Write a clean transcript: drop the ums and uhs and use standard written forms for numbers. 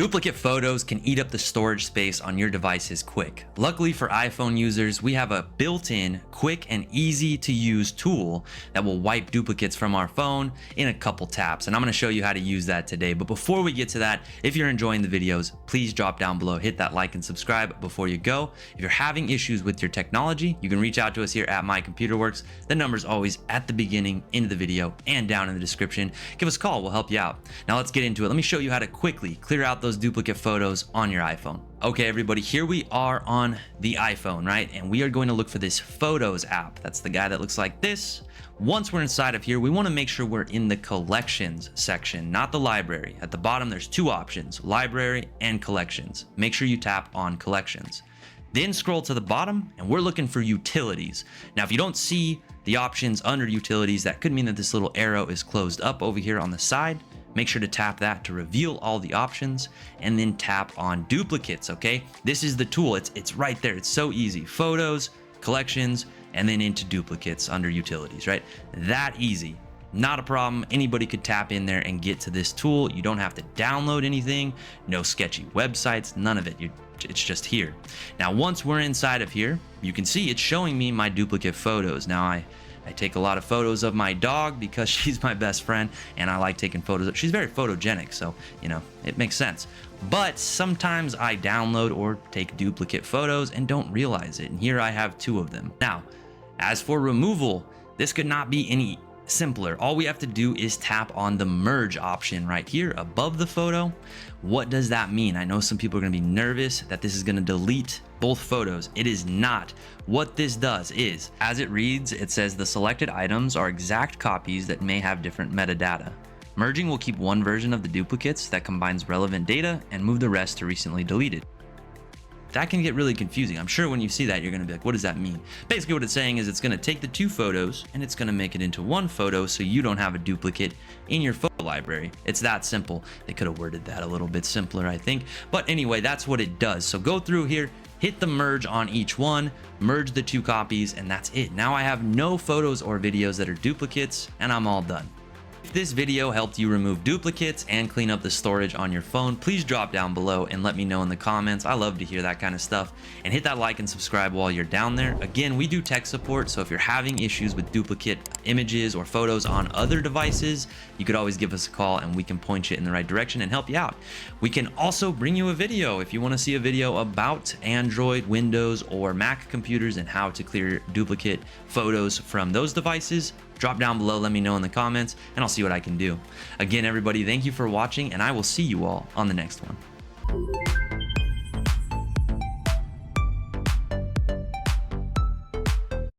Duplicate photos can eat up the storage space on your devices quick. Luckily for iPhone users, we have a built-in, quick and easy to use tool that will wipe duplicates from our phone in a couple taps. And I'm gonna show you how to use that today. But before we get to that, if you're enjoying the videos, please drop down below, hit that like and subscribe before you go. If you're having issues with your technology, you can reach out to us here at My Computer Works. The number's always at the beginning, into the video, and down in the description. Give us a call, we'll help you out. Now let's get into it. Let me show you how to quickly clear out those duplicate photos on your iPhone. Okay, everybody, here we are on the iPhone, right? And we are going to look for this Photos app. That's the guy that looks like this. Once we're inside of here, we want to make sure we're in the Collections section, not the Library. At the bottom, there's two options, Library and Collections. Make sure you tap on Collections. Then scroll to the bottom, and we're looking for Utilities. Now, if you don't see the options under Utilities, that could mean that this little arrow is closed up over here on the side. Make sure to tap that to reveal all the options, and then tap on Duplicates, okay? This is the tool, it's right there, it's so easy. Photos, Collections, and then into Duplicates under Utilities, right? That easy. Not a problem. Anybody could tap in there and get to this tool. You don't have to download anything, no sketchy websites, none of it. It's just here. Now, once we're inside of here, you can see it's showing me my duplicate photos. Now, I take a lot of photos of my dog because she's my best friend and I like taking photos. She's very photogenic, so, you know, it makes sense. But sometimes I download or take duplicate photos and don't realize it. And here I have two of them. Now, as for removal, this could not be any simpler. All we have to do is tap on the merge option right here above the photo. What does that mean? I know some people are going to be nervous that this is going to delete both photos. It is not. What this does is, as it reads, it says the selected items are exact copies that may have different metadata. Merging will keep one version of the duplicates that combines relevant data and move the rest to recently deleted. That can get really confusing. I'm sure when you see that, you're gonna be like, what does that mean? Basically what it's saying is it's gonna take the two photos and it's gonna make it into one photo so you don't have a duplicate in your photo library. It's that simple. They could have worded that a little bit simpler, I think. But anyway, that's what it does. So go through here, hit the merge on each one, merge the two copies, and that's it. Now I have no photos or videos that are duplicates, and I'm all done. If this video helped you remove duplicates and clean up the storage on your phone, please drop down below and let me know in the comments. I love to hear that kind of stuff. And hit that like and subscribe while you're down there. Again, we do tech support, so if you're having issues with duplicate images or photos on other devices, you could always give us a call and we can point you in the right direction and help you out. We can also bring you a video if you want to see a video about Android, Windows, or Mac computers and how to clear duplicate photos from those devices. Drop down below, let me know in the comments, and I'll see what I can do. Again, everybody, thank you for watching, and I will see you all on the next one.